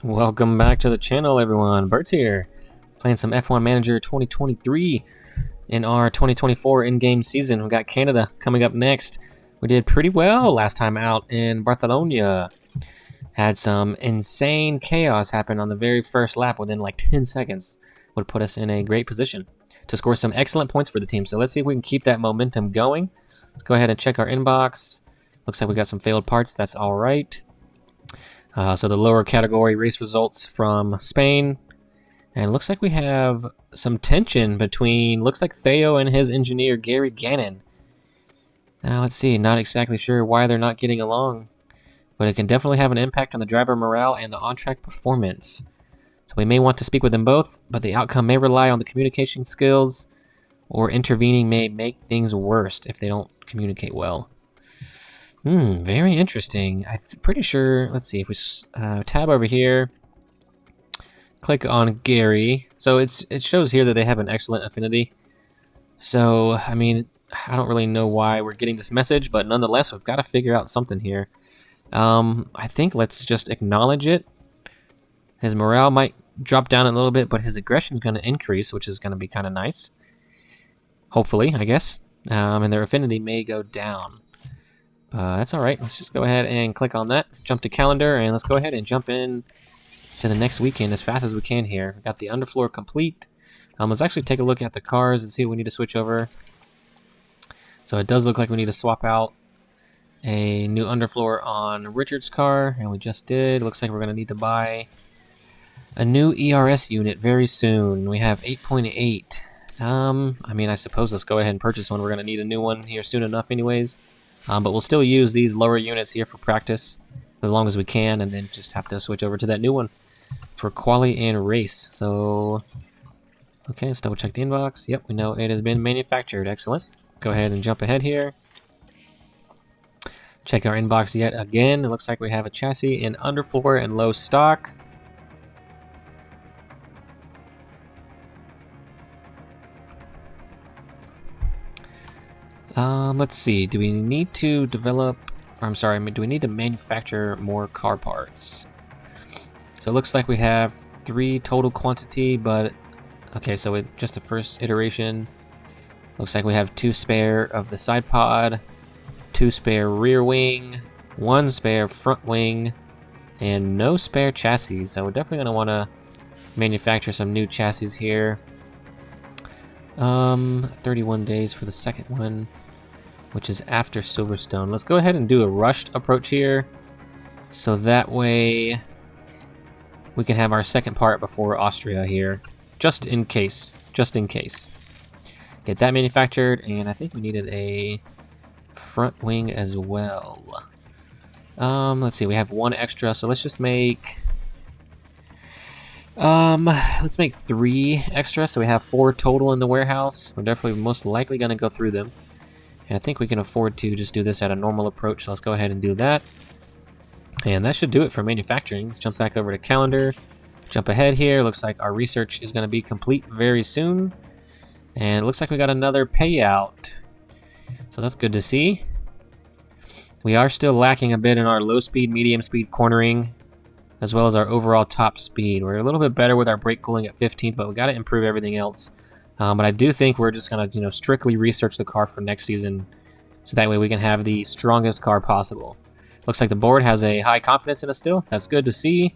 Welcome back to the channel, everyone. Burt's here, playing some F1 Manager 2023 in our 2024 in-game season. We got Canada coming up next. We did pretty well last time out in Barcelona. Had some insane chaos happen on the very first lap within like 10 seconds. Would put us in a great position to score some excellent points for the team. So let's see if we can keep that momentum going. Let's go ahead and check our inbox. Looks like we got some failed parts. That's all right. So the lower category race results from Spain. And it looks like we have some tension between, looks like Theo and his engineer, Gary Gannon. Now let's see, not exactly sure why they're not getting along, but it can definitely have an impact on the driver morale and the on-track performance. So we may want to speak with them both, but the outcome may rely on the communication skills, or intervening may make things worse if they don't communicate well. Very interesting. I'm pretty sure, let's see, if we tab over here, click on Gary. So it shows here that they have an excellent affinity. So, I mean, I don't really know why we're getting this message, but nonetheless, we've got to figure out something here. I think let's just acknowledge it. His morale might drop down a little bit, but his aggression is going to increase, which is going to be kind of nice. Hopefully, I guess. And their affinity may go down. That's all right. Let's just go ahead and click on that. Let's jump to calendar, and let's go ahead and jump in to the next weekend as fast as we can here. We've got the underfloor complete. Let's actually take a look at the cars and see what we need to switch over. So it does look like we need to swap out a new underfloor on Richard's car, and we just did. Looks like we're going to need to buy a new ERS unit very soon. We have 8.8. I mean, I suppose let's go ahead and purchase one. We're going to need a new one here soon enough anyways. But we'll still use these lower units here for practice as long as we can, and then just have to switch over to that new one for quali and race. So, okay, let's double check the inbox. Yep, we know it has been manufactured. Excellent. Go ahead and jump ahead here. Check our inbox yet again. It looks like we have a chassis in underfloor and low stock. Let's see, do we need to develop, or I'm sorry, do we need to manufacture more car parts? So it looks like we have 3 total quantity, but, okay, so with just the first iteration, looks like we have 2 spare of the side pod, 2 spare rear wing, 1 spare front wing, and no spare chassis. So we're definitely going to want to manufacture some new chassis here. 31 days for the second one, which is after Silverstone. Let's go ahead and do a rushed approach here, so that way we can have our second part before Austria here, just in case. Get that manufactured, and I think we needed a front wing as well. Let's see, we have 1 extra, so let's just make let's make 3 extra, so we have 4 total in the warehouse. We're definitely most likely going to go through them. And I think we can afford to just do this at a normal approach, so let's go ahead and do that. And that should do it for manufacturing. Let's jump back over to calendar. Jump ahead here. Looks like our research is going to be complete very soon. And it looks like we got another payout. So that's good to see. We are still lacking a bit in our low speed, medium speed cornering, as well as our overall top speed. We're a little bit better with our brake cooling at 15th, but we got to improve everything else. But I do think we're just going to, strictly research the car for next season, so that way we can have the strongest car possible. Looks like the board has a high confidence in us still. That's good to see.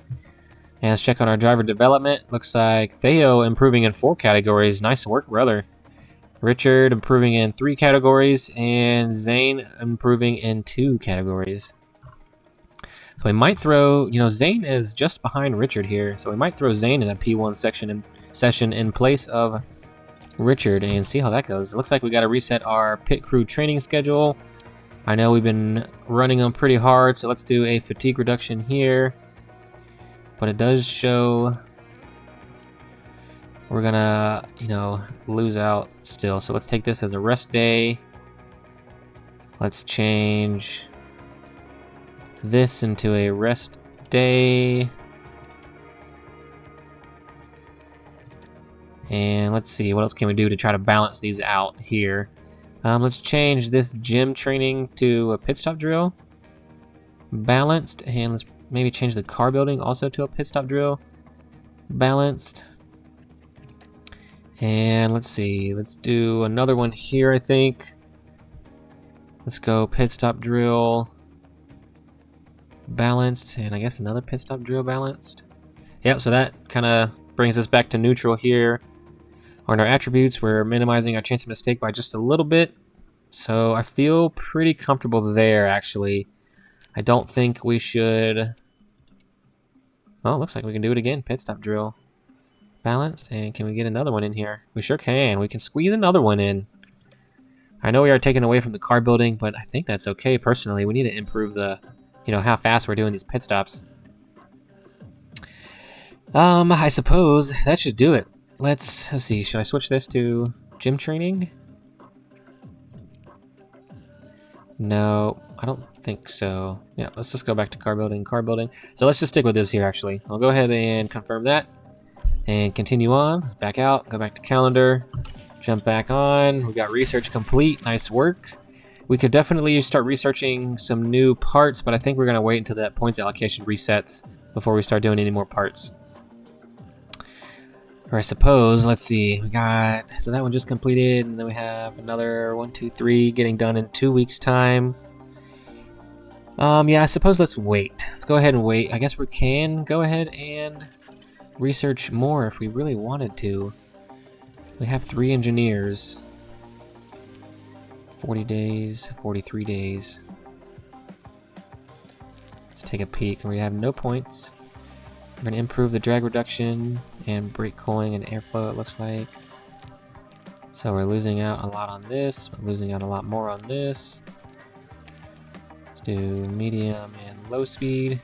And let's check on our driver development. Looks like Theo improving in 4 categories. Nice work, brother. Richard improving in 3 categories, and Zane improving in 2 categories. So we might throw, Zane is just behind Richard here, so we might throw Zane in a P1 session in place of Richard and see how that goes. It looks like we got to reset our pit crew training schedule. I know we've been running them pretty hard, so let's do a fatigue reduction here. But it does show we're gonna, lose out still. So let's take this as a rest day. Let's change this into a rest day. And let's see, what else can we do to try to balance these out here? Let's change this gym training to a pit stop drill. Balanced, and let's maybe change the car building also to a pit stop drill. Balanced. And let's see, let's do another one here, I think. Let's go pit stop drill. Balanced, and I guess another pit stop drill balanced. Yep, so that kind of brings us back to neutral here. On our attributes, we're minimizing our chance of mistake by just a little bit. So I feel pretty comfortable there, actually. I don't think we should... Oh, looks like we can do it again. Pit stop drill. Balanced, and can we get another one in here? We sure can. We can squeeze another one in. I know we are taking away from the car building, but I think that's okay personally. We need to improve the, you know, how fast we're doing these pit stops. I suppose that should do it. Let's see, should I switch this to gym training? No, I don't think so. Yeah, let's just go back to car building, car building. So let's just stick with this here, actually. I'll go ahead and confirm that and continue on. Let's back out, go back to calendar, jump back on. We got research complete, nice work. We could definitely start researching some new parts, but I think we're gonna wait until that points allocation resets before we start doing any more parts. Or I suppose, let's see, we got, so that one just completed, and then we have another 1, 2, 3 getting done in 2 weeks' time. Yeah, I suppose let's wait. Let's go ahead and wait. I guess we can go ahead and research more if we really wanted to. We have 3 engineers. 40 days, 43 days. Let's take a peek, and we have no points. We're going to improve the drag reduction and brake cooling and airflow, it looks like. So we're losing out a lot on this, but losing out a lot more on this. Let's do medium and low speed.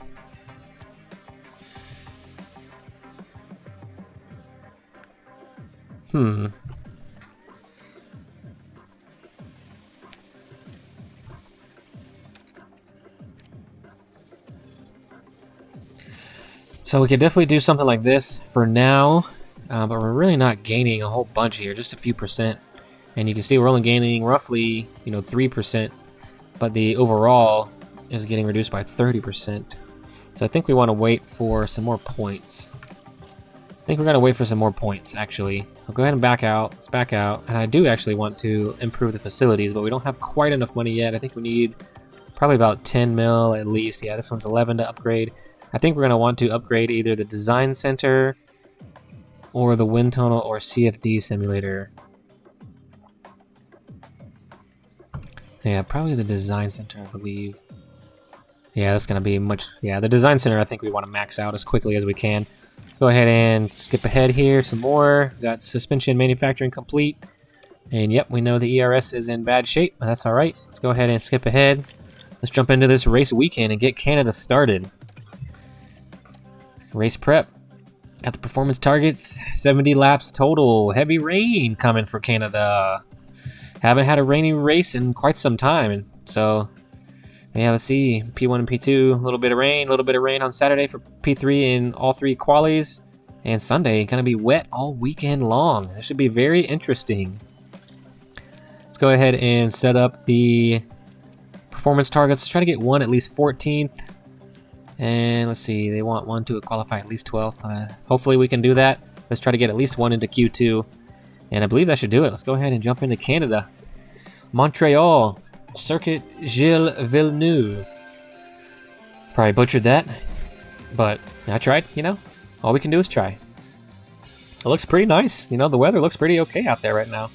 So we could definitely do something like this for now, but we're really not gaining a whole bunch here, just a few percent. And you can see we're only gaining roughly, 3%, but the overall is getting reduced by 30%. So I think we want to wait for some more points. I think we're going to wait for some more points, actually. So go ahead and back out. Let's back out. And I do actually want to improve the facilities, but we don't have quite enough money yet. I think we need probably about 10 mil at least. Yeah, this one's 11 to upgrade. I think we're going to want to upgrade either the design center or the wind tunnel or CFD simulator. Yeah, probably the design center, I believe. Yeah, that's going to be much... Yeah, the design center I think we want to max out as quickly as we can. Go ahead and skip ahead here some more. Got suspension manufacturing complete. And yep, we know the ERS is in bad shape, but that's all right. Let's go ahead and skip ahead. Let's jump into this race weekend and get Canada started. Race prep. Got the performance targets. 70 laps total. Heavy rain coming for Canada. Haven't had a rainy race in quite some time. So, yeah, let's see. P1 and P2, a little bit of rain on Saturday for P3 in all 3 qualies. And Sunday, gonna be wet all weekend long. This should be very interesting. Let's go ahead and set up the performance targets. Let's try to get one at least 14th. And let's see, they want one to qualify at least 12th. Hopefully we can do that. Let's try to get at least one into Q2. And I believe that should do it. Let's go ahead and jump into Canada. Montreal, Circuit Gilles-Villeneuve. Probably butchered that, but I tried, All we can do is try. It looks pretty nice. The weather looks pretty okay out there right now.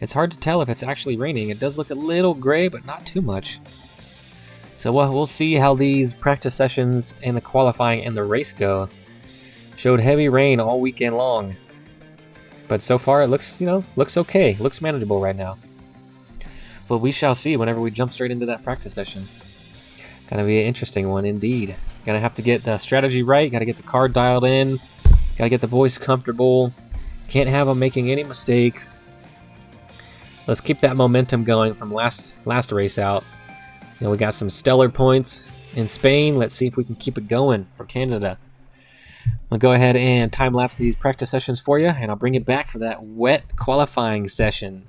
It's hard to tell if it's actually raining. It does look a little gray, but not too much. So we'll see how these practice sessions and the qualifying and the race go. Showed heavy rain all weekend long. But so far it looks, looks okay. Looks manageable right now. But we shall see whenever we jump straight into that practice session. Gonna be an interesting one indeed. Gonna have to get the strategy right. Gotta get the car dialed in. Gotta get the voice comfortable. Can't have them making any mistakes. Let's keep that momentum going from last race out. We got some stellar points in Spain. Let's see if we can keep it going for Canada. I'll go ahead and time-lapse these practice sessions for you, and I'll bring it back for that wet qualifying session.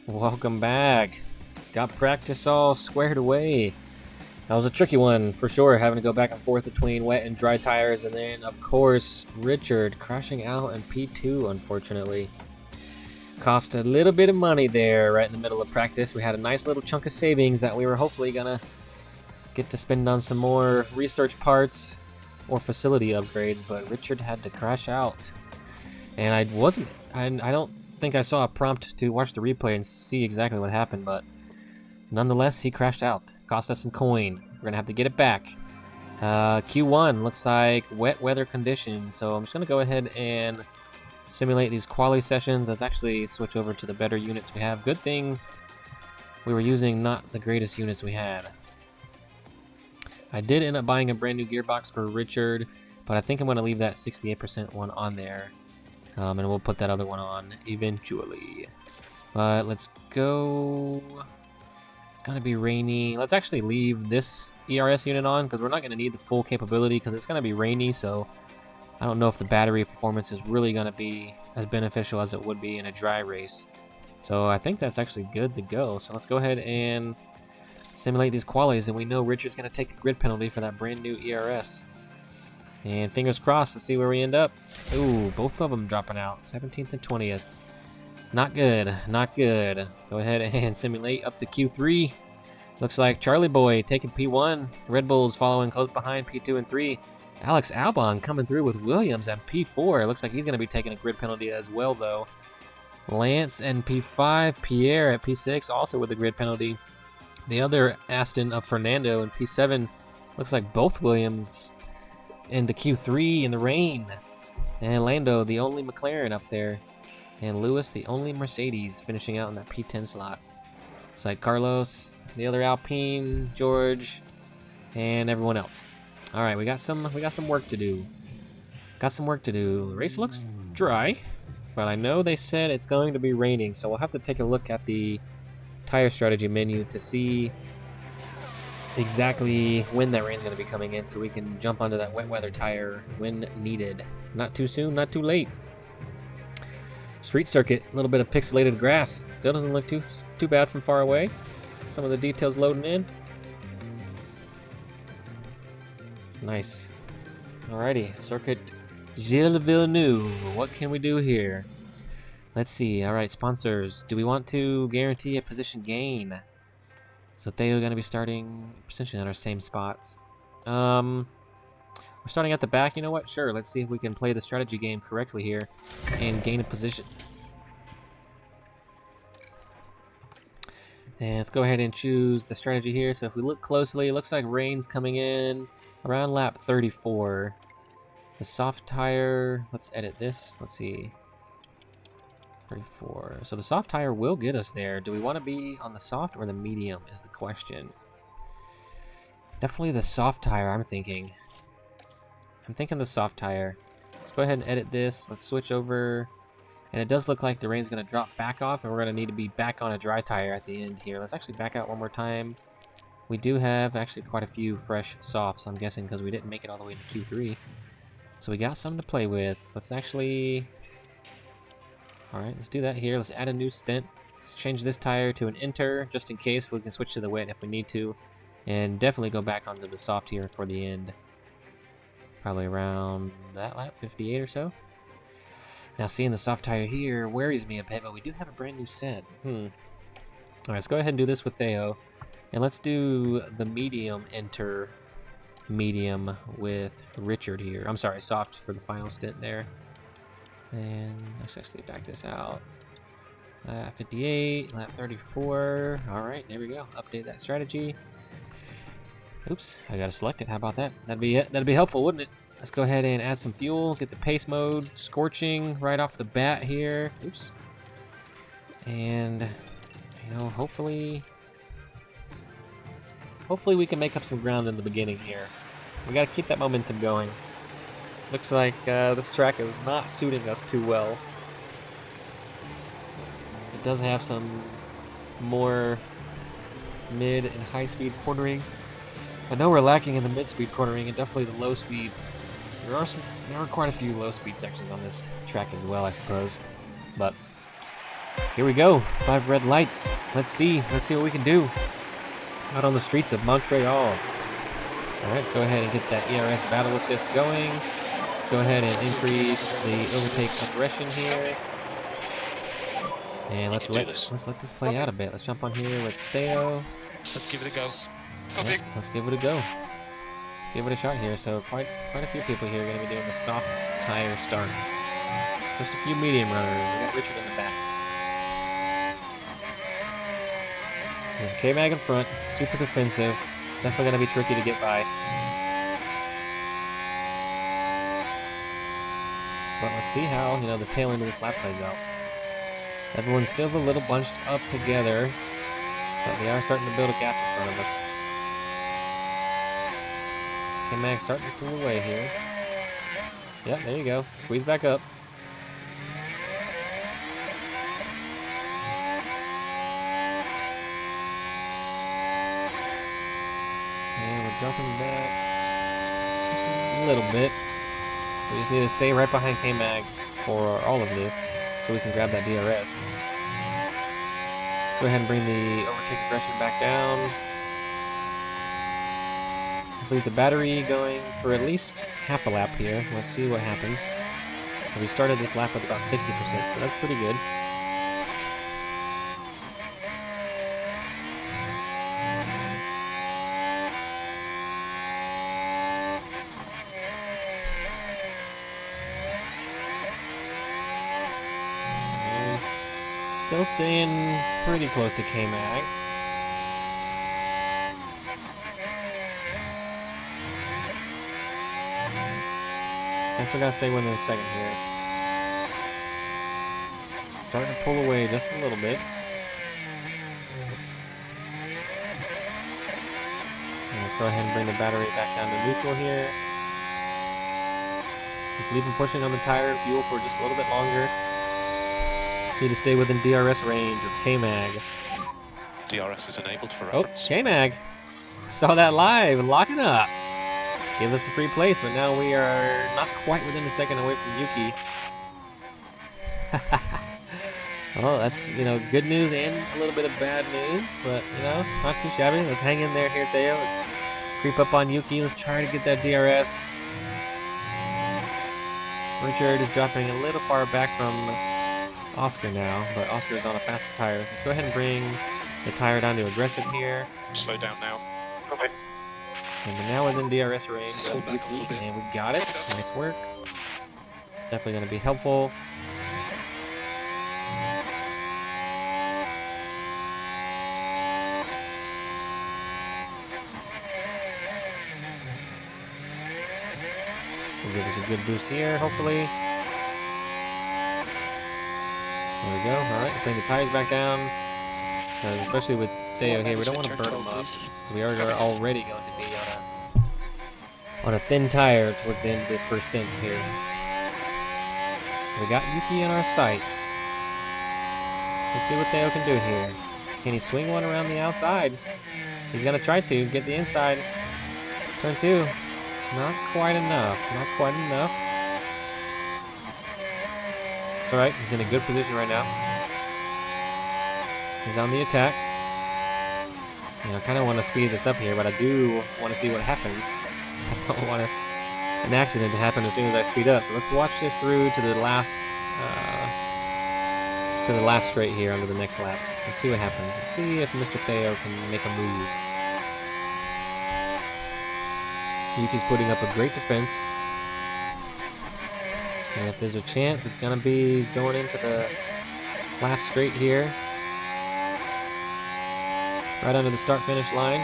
Welcome back. Got practice all squared away. That was a tricky one for sure, having to go back and forth between wet and dry tires, and then of course Richard crashing out in P2, unfortunately. Cost a little bit of money there right in the middle of practice. We had a nice little chunk of savings that we were hopefully gonna get to spend on some more research parts or facility upgrades, but Richard had to crash out. And I don't think I saw a prompt to watch the replay and see exactly what happened, but nonetheless, he crashed out. Cost us some coin. We're gonna have to get it back. Q1 looks like wet weather conditions, so I'm just gonna go ahead and simulate these quali sessions. Let's actually switch over to the better units we have. Good thing we were using not the greatest units we had. I did end up buying a brand new gearbox for Richard, but I think I'm gonna leave that 68% one on there. And we'll put that other one on eventually. But let's go. It's gonna be rainy. Let's actually leave this ERS unit on because we're not gonna need the full capability because it's gonna be rainy. So I don't know if the battery performance is really gonna be as beneficial as it would be in a dry race. So I think that's actually good to go. So let's go ahead and simulate these qualies, and we know Richard's gonna take a grid penalty for that brand new ERS. And fingers crossed, let's see where we end up. Ooh, both of them dropping out. 17th and 20th. Not good, not good. Let's go ahead and simulate up to Q3. Looks like Charlie Boy taking P1. Red Bull's following close behind P2 and 3. Alex Albon coming through with Williams at P4. Looks like he's going to be taking a grid penalty as well, though. Lance and P5. Pierre at P6, also with a grid penalty. The other Aston of Fernando in P7. Looks like both Williams into Q3 in the rain. And Lando, the only McLaren up there. And Lewis, the only Mercedes, finishing out in that P10 slot. It's like Carlos, the other Alpine, George, and everyone else. All right, we got some work to do. The race looks dry, but I know they said it's going to be raining, so we'll have to take a look at the tire strategy menu to see exactly when that rain's going to be coming in so we can jump onto that wet weather tire when needed. Not too soon, not too late. Street circuit, a little bit of pixelated grass. Still doesn't look too bad from far away. Some of the details loading in. Nice. Alrighty, Circuit Gilles-Villeneuve. What can we do here? Let's see. Alright, sponsors. Do we want to guarantee a position gain? So they are going to be starting essentially on our same spots. We're starting at the back. You know what? Sure. Let's see if we can play the strategy game correctly here and gain a position. And let's go ahead and choose the strategy here. So if we look closely, it looks like rain's coming in around lap 34. The soft tire, let's edit this. Let's see. 34. So the soft tire will get us there. Do we want to be on the soft or the medium is the question. Definitely the soft tire, I'm thinking. I'm thinking the soft tire. Let's go ahead and edit this. Let's switch over. And it does look like the rain's going to drop back off, and we're going to need to be back on a dry tire at the end here. Let's actually back out one more time. We do have actually quite a few fresh softs, I'm guessing, because we didn't make it all the way to Q3. So we got something to play with. Let's actually... Alright, let's do that here. Let's add a new stint. Let's change this tire to an enter, just in case. We can switch to the wet if we need to. And definitely go back onto the soft here for the end. Probably around that lap, 58 or so. Now seeing the soft tire here worries me a bit, but we do have a brand new set. Alright, let's go ahead and do this with Theo. And let's do the medium enter medium with Richard here. I'm sorry, soft for the final stint there. And let's actually back this out. Lap 58, lap 34. Alright, there we go. Update that strategy. Oops, I gotta select it. How about that? That'd be it. That'd be helpful, wouldn't it? Let's go ahead and add some fuel. Get the pace mode scorching right off the bat here. Oops. And, you know, hopefully we can make up some ground in the beginning here. We gotta keep that momentum going. Looks like this track is not suiting us too well. It does have some more mid and high speed cornering. I know we're lacking in the mid speed cornering and definitely the low speed. There are quite a few low speed sections on this track as well, I suppose. But here we go. 5 red lights. Let's see what we can do out on the streets of Montreal. All right, let's go ahead and get that ERS battle assist going. Go ahead and increase the overtake aggression here. And let's let this play out a bit. Let's jump on here with Theo. Let's give it a go. Yeah, let's give it a go. Let's give it a shot here. So quite a few people here are going to be doing the soft tire start. Just a few medium runners. We got Richard in the back. And K-Mag in front. Super defensive. Definitely going to be tricky to get by. But let's see how, the tail end of this lap plays out. Everyone's still a little bunched up together, but they are starting to build a gap in front of us. K-Mag starting to pull away here. Yep, there you go. Squeeze back up. And we're jumping back just a little bit. We just need to stay right behind K-Mag for all of this so we can grab that DRS. Let's go ahead and bring the overtake aggression back down. Let's leave the battery going for at least half a lap here. Let's see what happens. We started this lap with about 60%, so that's pretty good. Still staying pretty close to K-Mag. Definitely gotta stay within a second here. Starting to pull away just a little bit. And let's go ahead and bring the battery back down to neutral here. Let's leave him pushing on the tire and fuel for just a little bit longer. Need to stay within DRS range of K-Mag. DRS is enabled for reference. Oh, K-Mag. Saw that live and locking up. Gives us a free place, but now we are not quite within a second away from Yuki. Well, that's, you know, good news and a little bit of bad news, but, you know, not too shabby. Let's hang in there here, Theo. Let's creep up on Yuki. Let's try to get that DRS. Richard is dropping a little far back from Oscar now, but Oscar is on a faster tire. Let's go ahead and bring the tire down to aggressive here. Slow down now. Okay. And we're now within DRS range. Just hold back a little bit. And we got it. Nice work. Definitely going to be helpful. Should give us a good boost here, hopefully. There we go. All right, let's bring the tires back down. Because especially with Theo here, we don't want to burn them up. Because we are already going to be on a thin tire towards the end of this first stint here. We got Yuki in our sights. Let's see what Theo can do here. Can he swing one around the outside? He's going to try to get the inside. Turn 2. Not quite enough. Not quite enough. It's alright. He's in a good position right now. He's on the attack. You know, I kind of want to speed this up here, but I do want to see what happens. I don't want an accident to happen as soon as I speed up. So let's watch this through to the last straight here under the next lap. Let's see what happens. Let's see if Mr. Theo can make a move. Yuki's putting up a great defense. And if there's a chance, it's going to be going into the last straight here. Right under the start-finish line.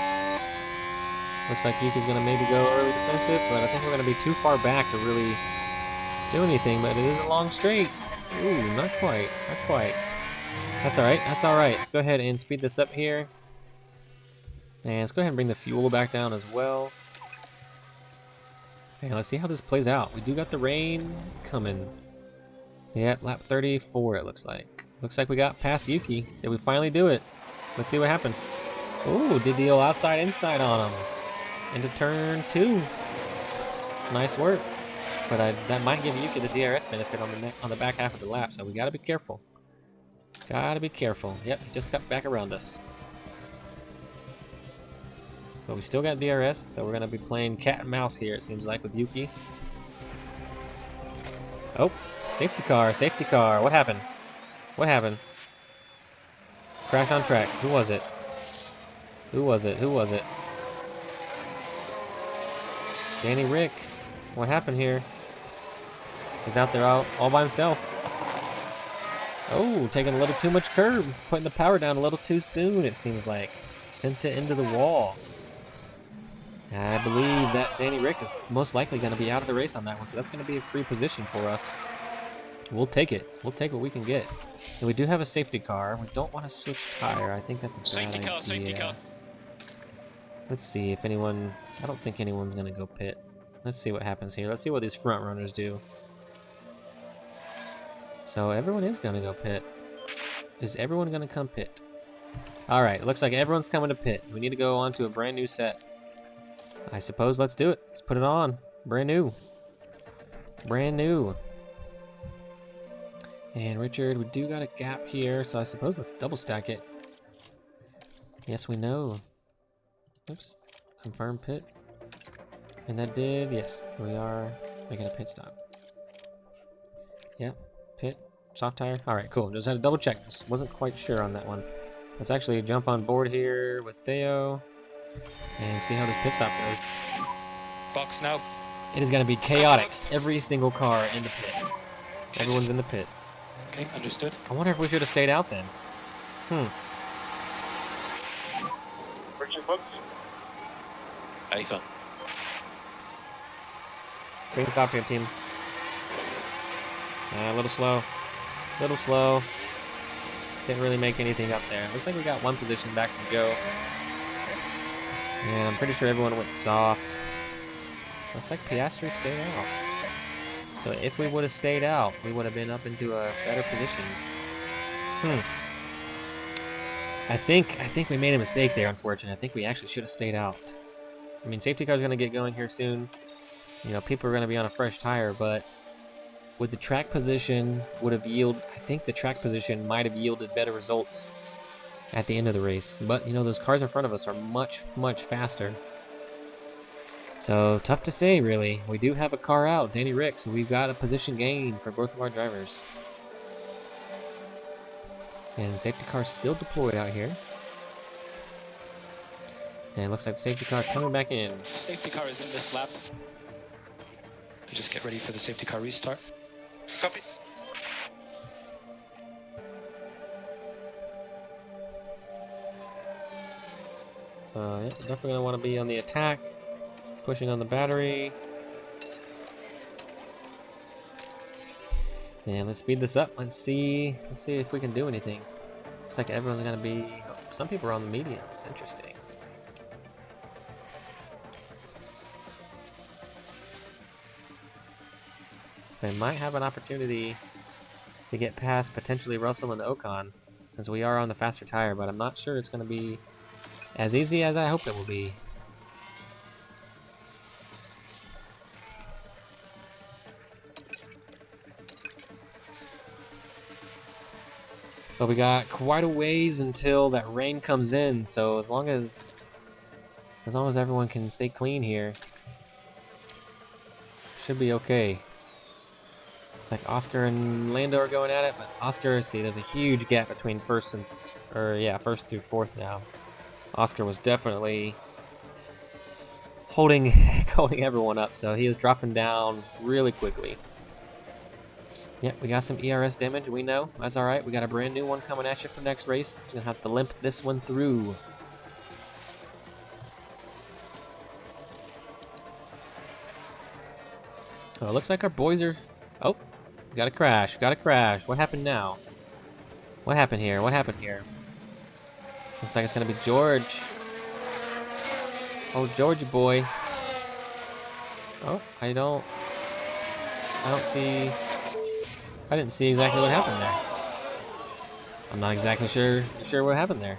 Looks like Yuki's going to maybe go early defensive, but I think we're going to be too far back to really do anything, but it is a long straight. Ooh, not quite. Not quite. That's all right. That's all right. Let's go ahead and speed this up here. And let's go ahead and bring the fuel back down as well. Okay, let's see how this plays out. We do got the rain coming. Yeah, lap 34 it looks like. Looks like we got past Yuki. Did we finally do it? Let's see what happened. Ooh, did the old outside inside on him. Into turn 2. Nice work. But that might give Yuki the DRS benefit on the back half of the lap, so we gotta be careful. Gotta be careful. Yep, he just cut back around us. But we still got DRS, so we're going to be playing cat and mouse here, it seems like, with Yuki. Oh, safety car, safety car. What happened? What happened? Crash on track. Who was it? Who was it? Who was it? Danny Rick. What happened here? He's out there all by himself. Oh, taking a little too much curb. Putting the power down a little too soon, it seems like. Sent it into the wall. I believe that Danny Rick is most likely going to be out of the race on that one, so that's going to be a free position for us. We'll take it. We'll take what we can get. And we do have a safety car. We don't want to switch tire. I think that's a bad idea. Safety car. Let's see if anyone... I don't think anyone's going to go pit. Let's see what happens here. Let's see what these front runners do. So everyone is going to go pit. Is everyone going to come pit? All right, it looks like everyone's coming to pit. We need to go on to a brand new set. I suppose let's do it. Let's put it on. Brand new. Brand new. And Richard, we do got a gap here, so I suppose let's double stack it. Yes, we know. Oops. Confirm pit. And that did, yes. So we are making a pit stop. Yep. Pit. Soft tire. All right, cool. Just had to double check. Just wasn't quite sure on that one. Let's actually jump on board here with Theo and see how this pit stop goes. Box now. It is going to be chaotic. Every single car in the pit. Everyone's in the pit. Okay, understood. I wonder if we should have stayed out then. Richard Books. Ava. Bring us up here, team. A little slow. Little slow. Didn't really make anything up there. Looks like we got one position back from Joe. And I'm pretty sure everyone went soft. Looks like Piastri stayed out. So if we would have stayed out, we would have been up into a better position. I think we made a mistake there, unfortunately. I think we actually should have stayed out. I mean, safety car's going to get going here soon. You know, people are going to be on a fresh tire, but would the track position would have yielded? I think the track position might have yielded better results at the end of the race. But, you know, those cars in front of us are much, much faster. So, tough to say, really. We do have a car out, Danny Rick, so we've got a position gain for both of our drivers. And the safety car still deployed out here. And it looks like the safety car coming back in. The safety car is in this lap. Just get ready for the safety car restart. Copy. Yeah, definitely going to want to be on the attack. Pushing on the battery. And let's speed this up. Let's see if we can do anything. Looks like everyone's going to be... Some people are on the mediums. Interesting. So we might have an opportunity to get past potentially Russell and Ocon, since we are on the faster tire, but I'm not sure it's going to be as easy as I hope it will be. But we got quite a ways until that rain comes in, so as long as everyone can stay clean here, should be okay. It's like Oscar and Lando are going at it, but Oscar, see, there's a huge gap between first through fourth now. Oscar was definitely holding everyone up, so he is dropping down really quickly. Yep, we got some ERS damage, we know. That's alright, we got a brand new one coming at you for next race. Just gonna have to limp this one through. Oh, it looks like our boys are... Oh, got a crash, What happened now? What happened here? Looks like it's gonna be George. Oh, George boy. Oh, I didn't see exactly what happened there. I'm not exactly sure what happened there.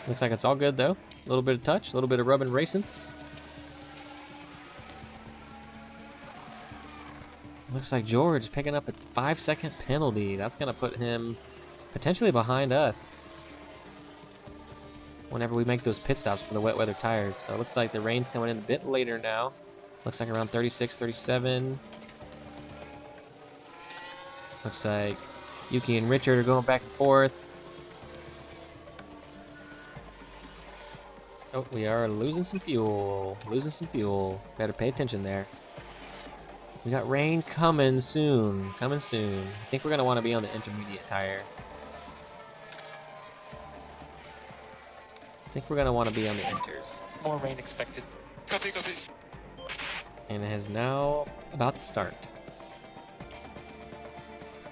Looks like it's all good though. A little bit of touch, a little bit of rubbing racing. Looks like George picking up a 5-second penalty. That's gonna put him potentially behind us whenever we make those pit stops for the wet weather tires. So it looks like the rain's coming in a bit later now. Looks like around 36, 37. Looks like Yuki and Richard are going back and forth. Oh, we are losing some fuel. Better pay attention there. We got rain coming soon. I think we're going to want to be on the intermediate tire. Inters. More rain expected. Copy. And it is now about to start.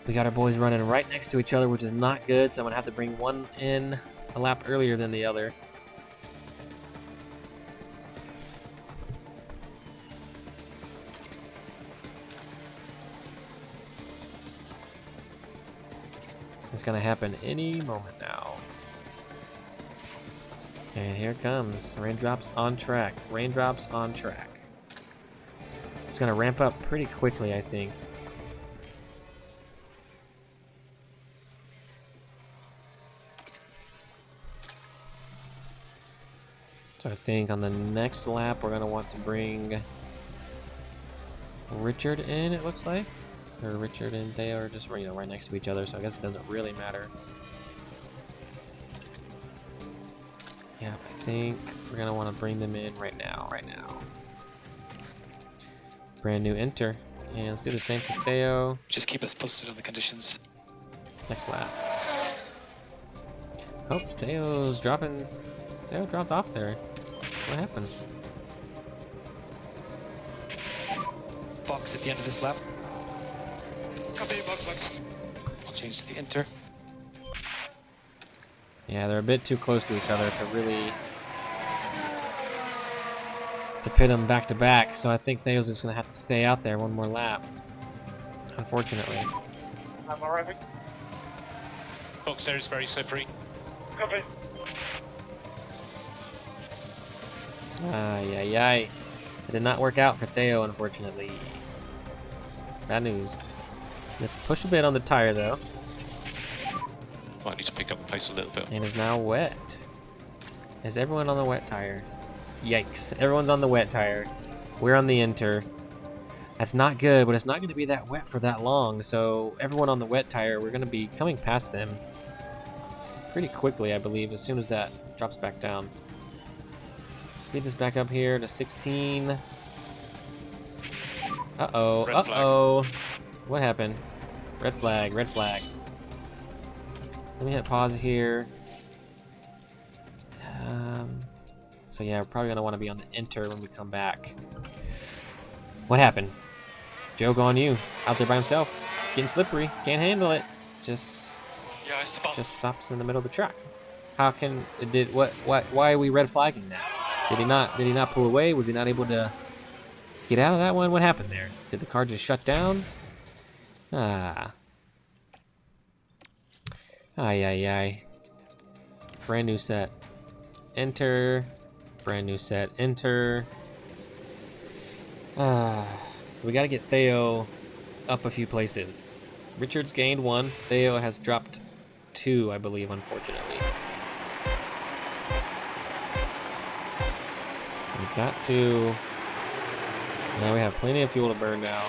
We got our boys running right next to each other, which is not good, so I'm going to have to bring one in a lap earlier than the other. It's going to happen any moment now. And here it comes. Raindrops on track. It's going to ramp up pretty quickly, I think. So I think on the next lap, we're going to want to bring Richard in, it looks like. Or Richard and Theo are just, right next to each other, so I guess it doesn't really matter. Yeah, I think we're going to want to bring them in right now. Brand new enter. And let's do the same for Theo. Just keep us posted on the conditions. Next lap. Oh, Theo dropped off there. What happened? Box at the end of this lap. Copy, box. I'll change to the inter. Yeah, they're a bit too close to each other to pit them back to back, so I think Theo's just gonna have to stay out there one more lap. Unfortunately. I'm arriving. Box there is very slippery. Copy. It did not work out for Theo, unfortunately. Bad news. Let's push a bit on the tire though. Might need to pick up the pace a little bit. And is now wet. Is everyone on the wet tire? Yikes. Everyone's on the wet tire. We're on the inter. That's not good, but it's not going to be that wet for that long. So everyone on the wet tire, we're going to be coming past them pretty quickly, I believe, as soon as that drops back down. Speed this back up here to 16. Uh-oh, Red flag. uh-oh. What happened? Red flag, red flag. Let me hit pause here. So yeah, we're probably gonna want to be on the enter when we come back. What happened? Joe on you, out there by himself, getting slippery, can't handle it. Just stops in the middle of the track. How can why are we red flagging that? Did he not pull away? Was he not able to get out of that one? What happened there? Did the car just shut down? Ah. Ay. Brand new set. Enter. Brand new set. Enter. So we gotta get Theo up a few places. Richard's gained 1. Theo has dropped 2, I believe, unfortunately. We got to. Now we have plenty of fuel to burn now.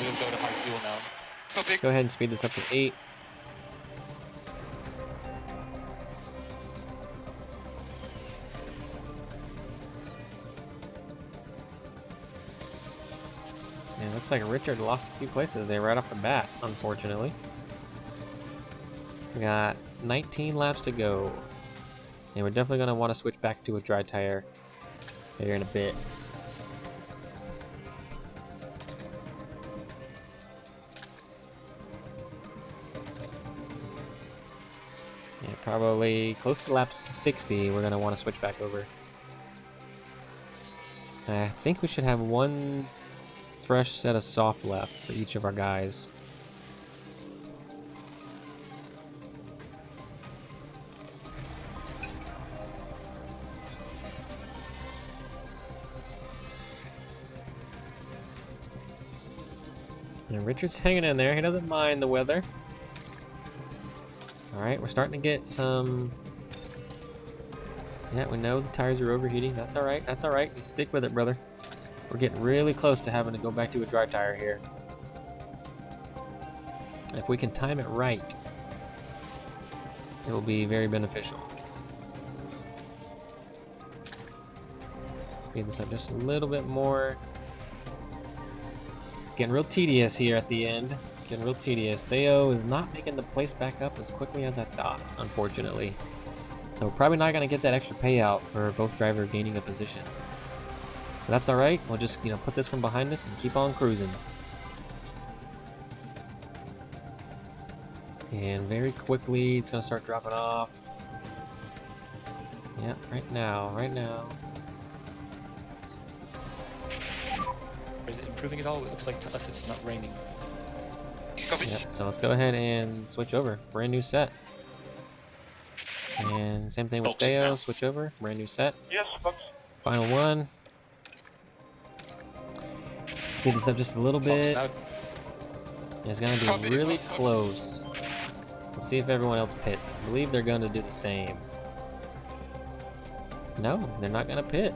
We'll go to high fuel now. Copy. Go ahead and speed this up to 8. Yeah, looks like Richard lost a few places there right off the bat, unfortunately. We got 19 laps to go. And we're definitely going to want to switch back to a dry tire here in a bit. Yeah, probably close to lap 60, we're going to want to switch back over. I think we should have 1 fresh set of soft left for each of our guys. And Richard's hanging in there. He doesn't mind the weather. Alright, we're starting to get some... Yeah, we know the tires are overheating. That's alright. That's alright. Just stick with it, brother. We're getting really close to having to go back to a dry tire here. If we can time it right, it will be very beneficial. Speed this up just a little bit more. Getting real tedious here at the end. Getting real tedious. Theo is not making the place back up as quickly as I thought, unfortunately. So we're probably not going to get that extra payout for both drivers gaining a position. But that's alright. We'll just, put this one behind us and keep on cruising. And very quickly, it's going to start dropping off. Yep, right now. Is it improving at all? It looks like to us it's not raining. Copy. Yep, so let's go ahead and switch over. Brand new set. And same thing with Boxing Theo. now. Switch over. Brand new set. Yes, box. Final one. Speed this up just a little bit. Box It's going to be really close. Let's see if everyone else pits. I believe they're going to do the same. No, they're not going to pit.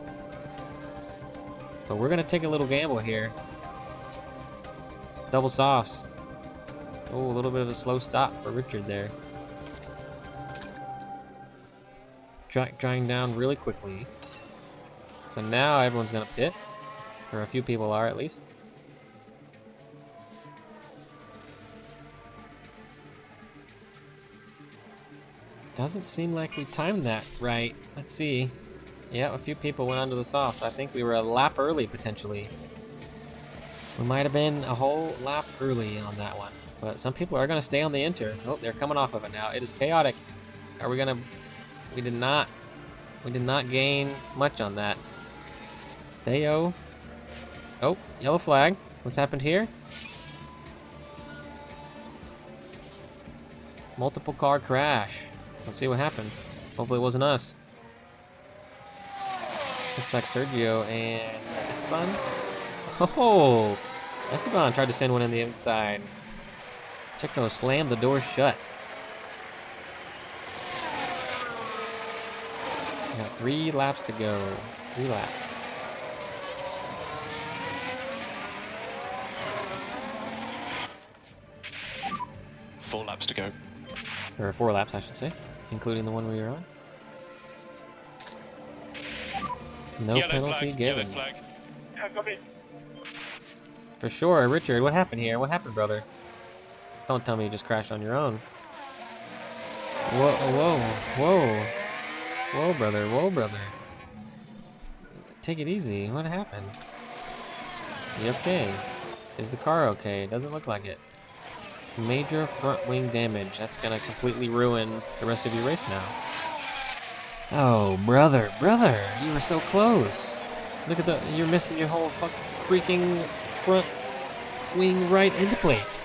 But we're going to take a little gamble here. Double softs. Oh, a little bit of a slow stop for Richard there. Drying down really quickly. So now everyone's going to pit. Or a few people are at least. Doesn't seem like we timed that right. Let's see. Yeah, a few people went onto the softs. I think we were a lap early potentially. We might have been a whole lap early on that one. But some people are going to stay on the inter. Oh, they're coming off of it now. It is chaotic. Are we going to... We did not gain much on that. Theo. Oh, yellow flag. What's happened here? Multiple car crash. Let's see what happened. Hopefully it wasn't us. Looks like Sergio and is that Esteban? Oh, Esteban tried to send one in the inside. Checo slammed the door shut. We got 3 laps to go. 3 laps. Four laps to go. Or 4 laps, I should say, including the one we were on. No Yellow penalty flag, given. Yellow flag. For sure. Richard, what happened here? What happened, brother? Don't tell me you just crashed on your own. Whoa, whoa, whoa. Whoa, brother, whoa, brother. Take it easy. What happened? You okay? Is the car okay? Doesn't look like it. Major front wing damage. That's gonna completely ruin the rest of your race now. Oh, brother, you were so close. Look at you're missing your whole freaking front wing right end plate.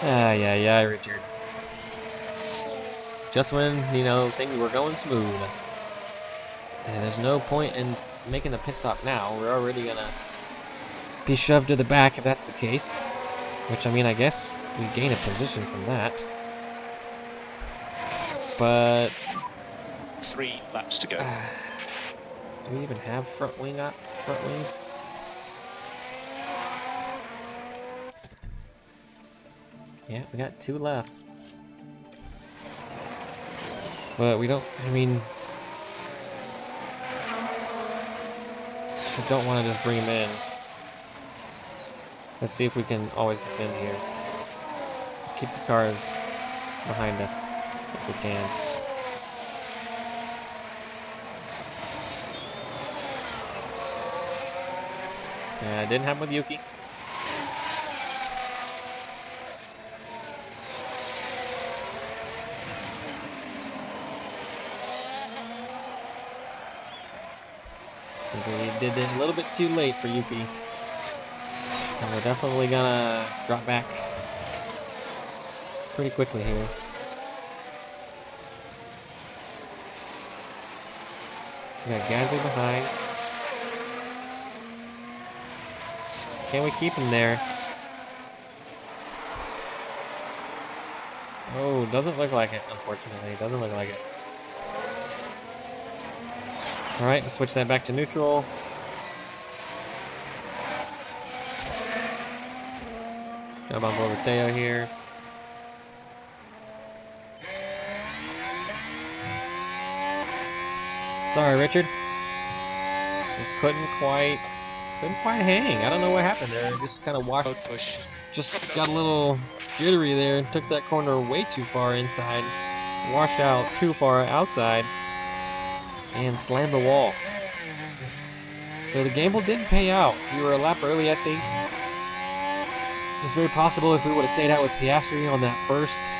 Yeah, Richard. Just when, things were going smooth. And there's no point in making a pit stop now. We're already gonna be shoved to the back if that's the case. Which, I guess we gain a position from that. But 3 laps to go. do we even have front wings? Yeah, we got 2 left. But we don't, I don't want to just bring him in. Let's see if we can always defend here. Let's keep the cars behind us if we can. Didn't happen with Yuki. We did it a little bit too late for Yuki. And we're definitely gonna drop back pretty quickly here. We got Gasly behind. Can we keep him there? Oh, doesn't look like it, unfortunately. Doesn't look like it. Alright, let's switch that back to neutral. Jump on board with Theo here. Sorry, Richard. Just couldn't quite hang. I don't know what happened there. Just kind of just got a little jittery there and took that corner way too far inside. Washed out too far outside and slammed the wall. So the gamble didn't pay out. We were a lap early, I think. It's very possible if we would have stayed out with Piastri on that first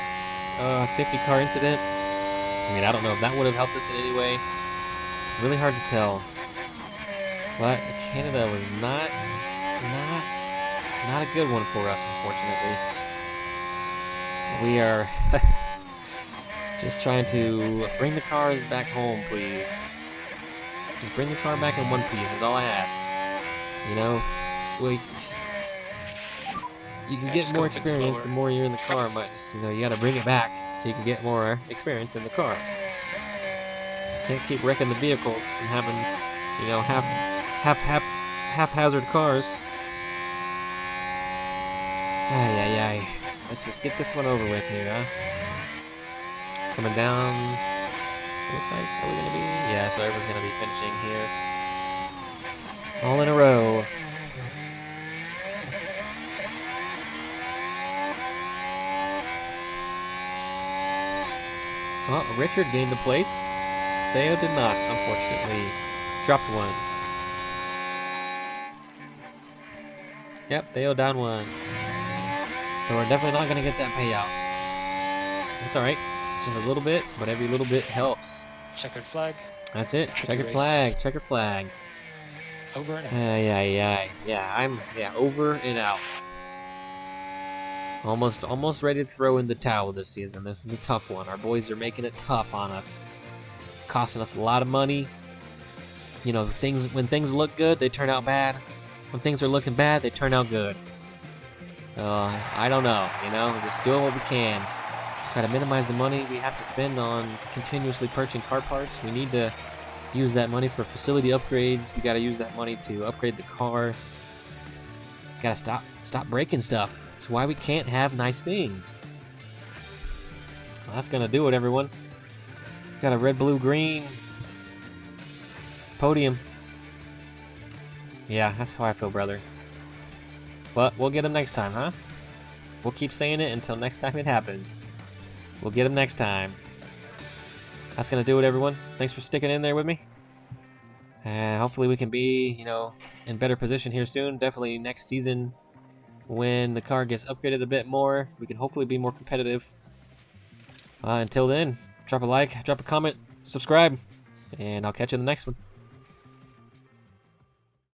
safety car incident. I don't know if that would have helped us in any way. Really hard to tell. But Canada was not a good one for us, unfortunately. We are just trying to bring the cars back home, please. Just bring the car back in one piece is all I ask. You can get more experience the more you're in the car, but just, you gotta bring it back so you can get more experience in the car. Can't keep wrecking the vehicles and having, haphazard cars. Ay. Let's just get this one over with here, huh? Coming down. Looks like, are we gonna be? Yeah, so everyone's gonna be finishing here. All in a row. Well, Richard gained a place. Theo did not, unfortunately. Dropped one. Yep, Theo down one. So we're definitely not going to get that payout. It's alright. It's just a little bit, but every little bit helps. Checkered flag. That's it. Checkered flag. Checkered flag. Over and out. Yeah, over and out. Almost ready to throw in the towel this season. This is a tough one. Our boys are making it tough on us. Costing us a lot of money. When things look good, they turn out bad. when things are looking bad, they turn out good. So, I don't know, you know, just doing what we can. Try to minimize the money we have to spend on continuously purchasing car parts. We need to use that money for facility upgrades. We got to use that money to upgrade the car. Gotta stop breaking stuff. That's why we can't have nice things. Well, that's gonna do it, everyone. Got a red, blue, green podium. Yeah, that's how I feel, brother. But we'll get them next time, huh? We'll keep saying it until next time it happens. We'll get them next time. That's gonna do it, everyone. Thanks for sticking in there with me. Hopefully we can be, you know, in better position here soon. Definitely next season when the car gets upgraded a bit more. We can hopefully be more competitive. Until then, drop a like, drop a comment, subscribe, and I'll catch you in the next one.